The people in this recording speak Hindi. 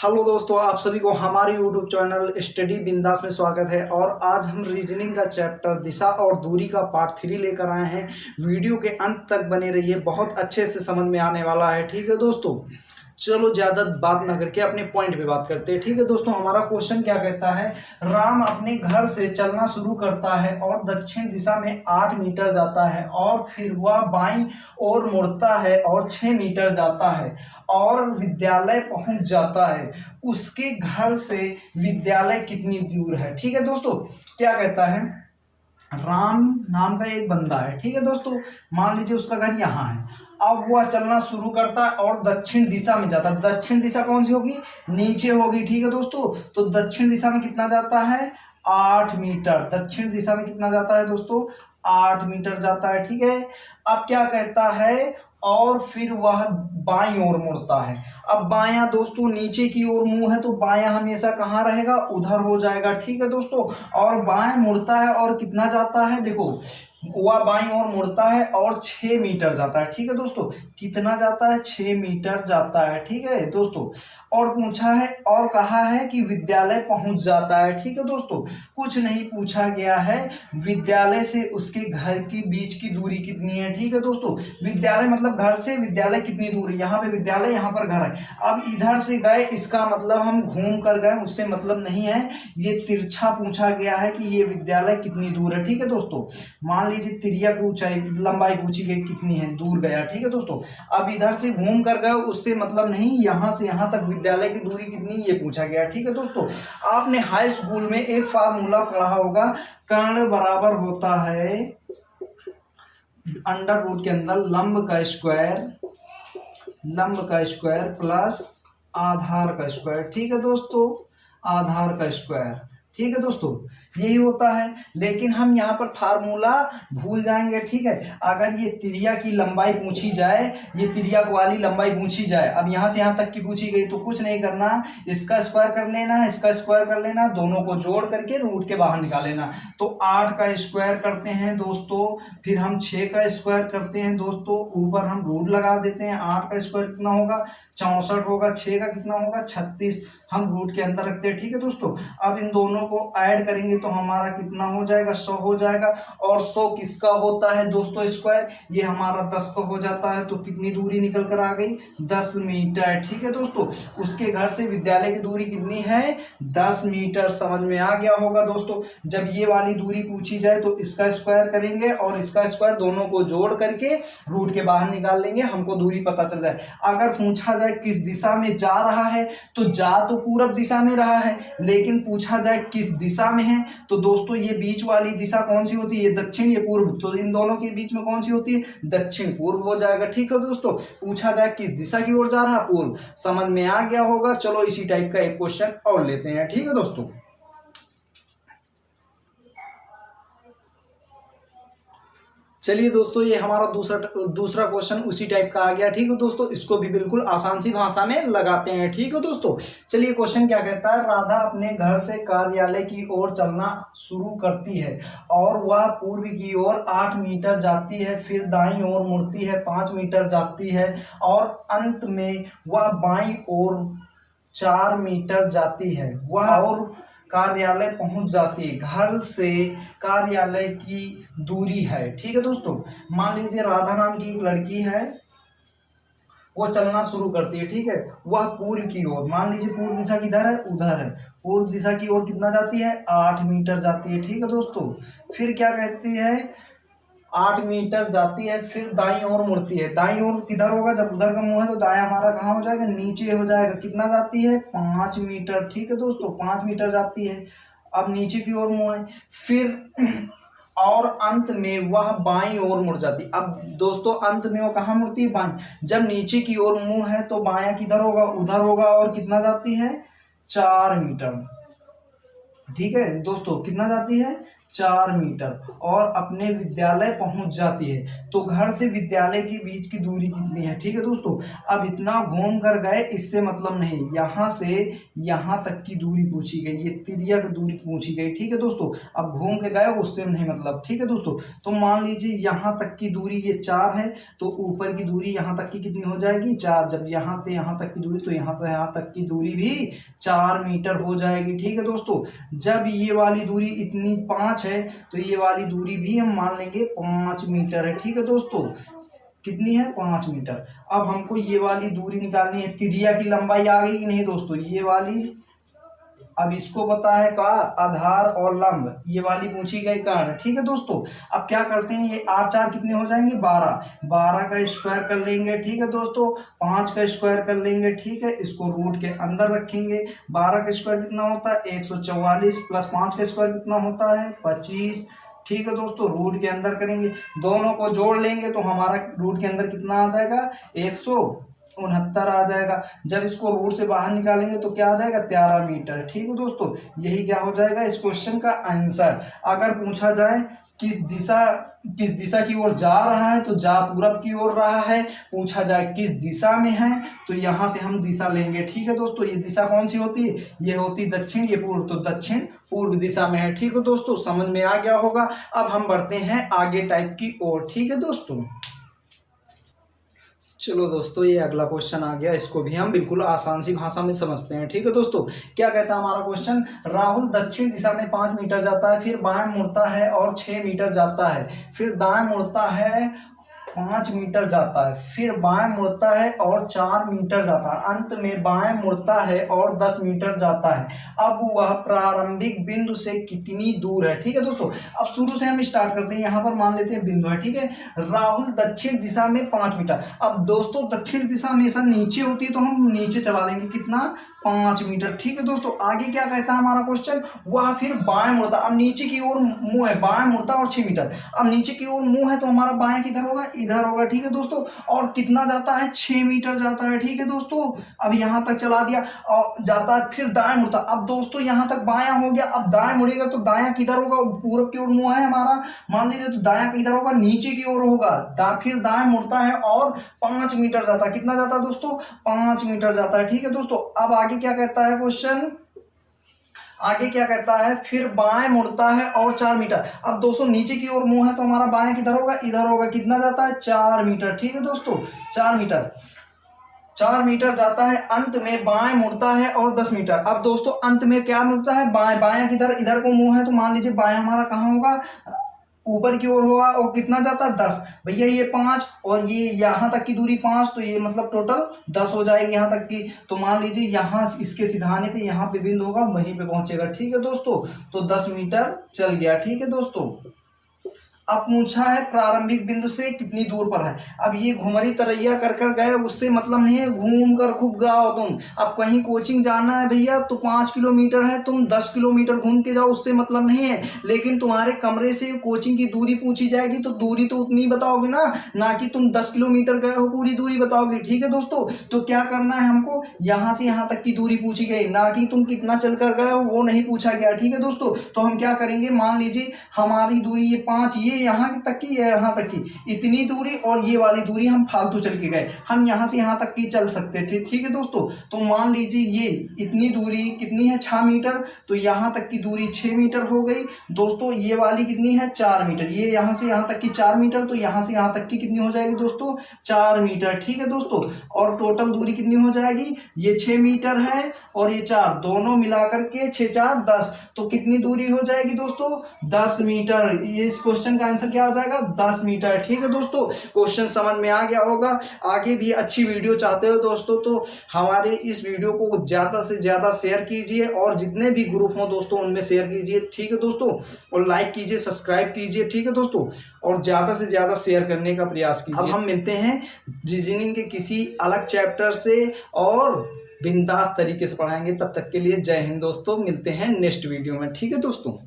हेलो दोस्तों, आप सभी को हमारे यूट्यूब चैनल स्टडी बिंदास में स्वागत है। और आज हम रीजनिंग का चैप्टर दिशा और दूरी का पार्ट 3 लेकर आए हैं। वीडियो के अंत तक बने रहिए, बहुत अच्छे से समझ में आने वाला है। ठीक है दोस्तों, चलो ज़्यादा बात ना करके अपने पॉइंट पे बात करते हैं। ठीक है दोस्तों, हमारा क्वेश्चन क्या कहता है। राम अपने घर से चलना शुरू करता है और दक्षिण दिशा में 8 मीटर जाता है और फिर वह बाईं ओर मुड़ता है और 6 मीटर जाता है और विद्यालय पहुंच जाता है। उसके घर से विद्यालय कितनी दूर है। ठीक है दोस्तों, क्या कहता है। राम नाम का एक बंदा है। ठीक है दोस्तों, मान लीजिए उसका घर यहाँ है। अब वह चलना शुरू करता है और दक्षिण दिशा में जाता है। दक्षिण दिशा कौन सी होगी, नीचे होगी। ठीक है दोस्तों, तो दक्षिण दिशा में कितना जाता है, 8 मीटर। दक्षिण दिशा में कितना जाता है दोस्तों, 8 मीटर जाता है। ठीक है, अब क्या कहता है, और फिर वह बाईं ओर मुड़ता है। अब बायां दोस्तों नीचे की ओर मुंह है, तो बायां हमेशा कहाँ रहेगा, उधर हो जाएगा। ठीक है दोस्तों, और बाएं मुड़ता है और कितना जाता है, देखो वह बाईं ओर मुड़ता है और 6 मीटर जाता है। ठीक है दोस्तों, कितना जाता है, 6 मीटर जाता है। ठीक है दोस्तों, और पूछा है और कहा है कि विद्यालय पहुंच जाता है। ठीक है दोस्तों, कुछ नहीं पूछा गया है। विद्यालय से उसके घर के बीच की दूरी कितनी है। ठीक है दोस्तों, विद्यालय मतलब घर से विद्यालय कितनी दूर है। यहाँ पे विद्यालय, यहाँ पर घर है। अब इधर से गए, इसका मतलब हम घूम कर गए, उससे मतलब नहीं है। ये तिरछा पूछा गया है कि ये विद्यालय कितनी दूर है। ठीक है दोस्तों, मान लीजिए त्रिज्या की ऊंचाई, लंबाई पूछी गई कितनी है, दूर गया। ठीक है दोस्तों, अब इधर से घूम कर गए, उससे मतलब नहीं, यहाँ से यहाँ तक विद्यालय की दूरी कितनी, ये पूछा गया। ठीक है दोस्तों, आपने हाई स्कूल में एक फार्मूला पढ़ा होगा, कर्ण बराबर होता है अंडर रूट के अंदर लंब का स्क्वायर प्लस आधार का स्क्वायर। ठीक है दोस्तों, आधार का स्क्वायर। ठीक है दोस्तों, यही होता है। लेकिन हम यहाँ पर फार्मूला भूल जाएंगे। ठीक है, अगर ये त्रिज्या की लंबाई पूछी जाए, ये त्रिज्या वाली लंबाई पूछी जाए, अब यहाँ से यहाँ तक की पूछी गई, तो कुछ नहीं करना, इसका स्क्वायर कर लेना, इसका स्क्वायर कर लेना, दोनों को जोड़ करके रूट के बाहर निकाल लेना। तो 8 का स्क्वायर करते हैं दोस्तों, फिर हम 6 का स्क्वायर करते हैं दोस्तों, ऊपर हम रूट लगा देते हैं। 8 का स्क्वायर कितना होगा, 64 होगा। 6 का कितना होगा, 36, हम रूट के अंदर रखते हैं। ठीक है दोस्तों, अब इन दोनों को ऐड करेंगे तो हमारा कितना हो जाएगा, 100 हो जाएगा। और 100 किसका होता है दोस्तों, स्क्वायर, ये हमारा 10 का हो जाता है। तो कितनी दूरी निकल कर आ गई, 10 मीटर। ठीक है दोस्तों, उसके घर से विद्यालय की दूरी कितनी है, 10 मीटर। समझ में आ गया होगा दोस्तों। जब ये वाली दूरी पूछी जाए तो इसका स्क्वायर करेंगे और इसका स्क्वायर, दोनों को जोड़ करके रूट के बाहर निकाल लेंगे, हमको दूरी पता चल जाए। अगर पूछा जाए किस दिशा में जा रहा है, तो जा तो पूरब दिशा में रहा है, लेकिन पूछा जाए किस दिशा में है, तो दोस्तों ये बीच वाली दिशा कौन सी होती है, ये दक्षिण, ये पूर्व, तो इन दोनों के बीच में कौन सी होती है, दक्षिण पूर्व हो जाएगा। ठीक है दोस्तों, पूछा जाए किस दिशा की ओर जा रहा है, पूर्व। समझ में आ गया होगा। चलो इसी टाइप का एक क्वेश्चन और लेते हैं। ठीक है दोस्तों, चलिए दोस्तों, ये हमारा दूसरा क्वेश्चन उसी टाइप का आ गया। ठीक है दोस्तों, इसको भी बिल्कुल आसान सी भाषा में लगाते हैं। ठीक है दोस्तों, चलिए क्वेश्चन क्या कहता है। राधा अपने घर से कार्यालय की ओर चलना शुरू करती है और वह पूर्व की ओर 8 मीटर जाती है, फिर दाईं ओर मुड़ती है, 5 मीटर जाती है और अंत में वह बाईं ओर 4 मीटर जाती है। वह और कार्यालय पहुंच जाती है। घर से कार्यालय की दूरी है। ठीक है दोस्तों, मान लीजिए राधा नाम की एक लड़की है, वो चलना शुरू करती है। ठीक है, वह पूर्व की ओर, मान लीजिए पूर्व दिशा किधर है, उधर है, पूर्व दिशा की ओर कितना जाती है, 8 मीटर जाती है। ठीक है दोस्तों, फिर क्या कहती है, 8 मीटर जाती है, फिर दाईं ओर मुड़ती है। दाईं ओर किधर होगा, जब उधर का मुंह है तो दायां हमारा कहाँ हो जाएगा, नीचे हो जाएगा। कितना जाती है, 5 मीटर। ठीक है दोस्तों, 5 मीटर जाती है। अब नीचे की ओर मुंह है, फिर और अंत में वह बाईं ओर मुड़ जाती। अब दोस्तों अंत में वो कहाँ मुड़ती है, बाईं। जब नीचे की ओर मुंह है तो बायां किधर होगा, उधर होगा, और कितना जाती है, 4 मीटर। ठीक है दोस्तों, कितना जाती है, 4 मीटर और अपने विद्यालय पहुंच जाती है। तो घर से विद्यालय के बीच की दूरी कितनी है? ठीक है दोस्तों, अब इतना घूम कर गए इससे मतलब नहीं, यहाँ से यहाँ तक की दूरी पूछी गई, ये तिर्यक दूरी पूछी गई। ठीक है दोस्तों, अब घूम के गए उससे नहीं मतलब। ठीक है दोस्तों, तो मान लीजिए यहाँ तक की दूरी ये 4 है, तो ऊपर की दूरी यहाँ तक की कितनी हो जाएगी? 4। जब यहाँ से यहाँ तक की दूरी, तो यहाँ से यहाँ तक की दूरी भी 4 मीटर हो जाएगी। ठीक है दोस्तों, जब ये वाली दूरी इतनी 5 है, तो ये वाली दूरी भी हम मान लेंगे 5 मीटर है। ठीक है दोस्तों, कितनी है? 5 मीटर। अब हमको ये वाली दूरी निकालनी है, त्रिज्या की लंबाई आ गई कि नहीं दोस्तों? ये वाली, अब इसको पता है का आधार और लंब, ये वाली पूछी गई कर्ण। ठीक है दोस्तों, अब क्या करते हैं, ये 8 4 कितने हो जाएंगे? 12। 12 का स्क्वायर कर लेंगे। ठीक है दोस्तों, 5 का स्क्वायर कर लेंगे। ठीक है, इसको रूट के अंदर रखेंगे। 12 का स्क्वायर कितना होता है? 144 प्लस 5 का स्क्वायर कितना होता है? 25। ठीक है दोस्तों, रूट के अंदर करेंगे, दोनों को जोड़ लेंगे तो हमारा रूट के अंदर कितना आ जाएगा? 169 आ जाएगा। जब इसको रूट से बाहर निकालेंगे तो क्या आ जाएगा? 13 मीटर। ठीक है दोस्तों, यही क्या हो जाएगा इस क्वेश्चन का आंसर। अगर पूछा जाए किस दिशा की ओर जा रहा है, तो जा पूरब की ओर रहा है। पूछा जाए किस दिशा में है, तो यहाँ से हम दिशा लेंगे। ठीक है दोस्तों, ये दिशा कौन सी होती है? ये होती दक्षिण, ये पूर्व, तो दक्षिण पूर्व दिशा में है। ठीक है दोस्तों, समझ में आ गया होगा। अब हम बढ़ते हैं आगे टाइप की ओर। ठीक है दोस्तों, चलो दोस्तों, ये अगला क्वेश्चन आ गया, इसको भी हम बिल्कुल आसान सी भाषा में समझते हैं। ठीक है दोस्तों, क्या कहता है हमारा क्वेश्चन? राहुल दक्षिण दिशा में 5 मीटर जाता है, फिर बाएं मुड़ता है और 6 मीटर जाता है, फिर दाएं मुड़ता है 5 मीटर जाता है, फिर बाएं मुड़ता है और 4 मीटर जाता है, अंत में बाएं मुड़ता है और 10 मीटर जाता है। अब वह प्रारंभिक बिंदु से कितनी दूर है? ठीक है दोस्तों, अब शुरू से हम स्टार्ट करते हैं। यहाँ पर मान लेते हैं बिंदु है। ठीक है, राहुल दक्षिण दिशा में 5 मीटर। अब दोस्तों दक्षिण दिशा हमेशा नीचे होती है, तो हम नीचे चला देंगे, कितना? 5 मीटर। ठीक है दोस्तों, आगे क्या कहता है हमारा क्वेश्चन? वह फिर बाएं मुड़ता, अब नीचे की ओर मुंह है, बाएं मुड़ता और 6 मीटर। अब नीचे की ओर मुंह है, तो हमारा बाएं किधर होगा? इधर होगा। ठीक है दोस्तों, और कितना जाता है? 6 मीटर जाता है। ठीक है दोस्तों, अब यहाँ तक चला दिया और जाता है, फिर दाएं मुड़ता। अब दोस्तों यहाँ तक बायां हो गया, अब दाएं मुड़ेगा तो दायां किधर होगा? पूरब की ओर मुंह है हमारा, मान लीजिए, तो दायां किधर होगा? नीचे की ओर होगा। फिर दाएं मुड़ता है और 5 मीटर जाता है। कितना जाता है दोस्तों? 5 मीटर जाता है। ठीक है दोस्तों, अब आगे क्या कहता है क्वेश्चन? आगे क्या कहता है? फिर बाएं मुड़ता है और 4 मीटर। अब दोस्तों नीचे की ओर मुंह है, तो हमारा बाएं किधर होगा? इधर होगा। कितना जाता है? 4 मीटर। ठीक है दोस्तों, 4 मीटर, 4 मीटर जाता है, अंत में बाएं मुड़ता है और 10 मीटर। अब दोस्तों अंत में क्या मुड़ता है? बाएं। बाएं किधर? इधर को मुंह है, तो मान लीजिए बाएं हमारा कहाँ होगा? ऊपर की ओर होगा। और कितना जाता है? 10। भैया ये 5 और ये यहाँ तक की दूरी 5, तो ये मतलब टोटल 10 हो जाएगी यहाँ तक की। तो मान लीजिए यहाँ इसके सिधाने पे यहाँ पे बिंदु होगा, वहीं पे पहुंचेगा। ठीक है दोस्तों, तो 10 मीटर चल गया। ठीक है दोस्तों, अब पूछा है प्रारंभिक बिंदु से कितनी दूर पर है। अब ये घुमरी तरैया कर कर गए, उससे मतलब नहीं है, घूम कर खूब गाओ तुम। अब कहीं कोचिंग जाना है भैया, तो 5 किलोमीटर है, तुम 10 किलोमीटर घूम के जाओ, उससे मतलब नहीं है। लेकिन तुम्हारे कमरे से कोचिंग की दूरी पूछी जाएगी, तो दूरी तो उतनी बताओगे ना कि तुम 10 किलोमीटर गए हो, पूरी दूरी बताओगे। ठीक है दोस्तों, तो क्या करना है हमको? यहाँ से यहाँ तक की दूरी पूछी गई, ना कि तुम कितना चल कर गए हो, वो नहीं पूछा गया। ठीक है दोस्तों, तो हम क्या करेंगे? मान लीजिए हमारी दूरी ये 5, ये यहाँ तक की, यहाँ तक की, इतनी दूरी, और ये वाली दूरी हम फालतू चल के गए, हम यहाँ से यहाँ तक की चल सकते थे। ठीक है दोस्तों, तो मान लीजिए ये इतनी दूरी कितनी है? 6 मीटर, तो यहाँ तक की दूरी 6 मीटर हो गई। दोस्तों ये वाली कितनी है? 4 मीटर। ये यहाँ से यहाँ तक की 4 मीटर, तो यहाँ से यहाँ तक की कितनी हो जाएगी दोस्तों? 4 मीटर। ठीक है दोस्तों, और टोटल दूरी कितनी हो जाएगी? ये 6 मीटर है और ये 4, दोनों मिलाकर के 6 4 10, तो कितनी दूरी हो जाएगी दोस्तों? 10 मीटर। ये इस क्वेश्चन का आंसर क्या आ जाएगा? 10 मीटर। ठीक है दोस्तों, क्वेश्चन समझ में आ गया होगा। आगे भी अच्छी वीडियो चाहते हो दोस्तों, तो हमारे इस वीडियो को ज़्यादा से ज़्यादा शेयर कीजिए, और जितने भी ग्रुप हो दोस्तों उनमें शेयर कीजिए। ठीक है दोस्तों, और लाइक कीजिए, सब्सक्राइब कीजिए। ठीक है दोस्तों, और ज़्यादा से ज़्यादा शेयर करने का प्रयास कीजिए। अब हम मिलते हैं रीजनिंग के किसी अलग चैप्टर से, और बिंदास तरीके से पढ़ाएंगे। तब तक के लिए जय हिंद दोस्तों, मिलते हैं नेक्स्ट वीडियो में। ठीक है दोस्तों।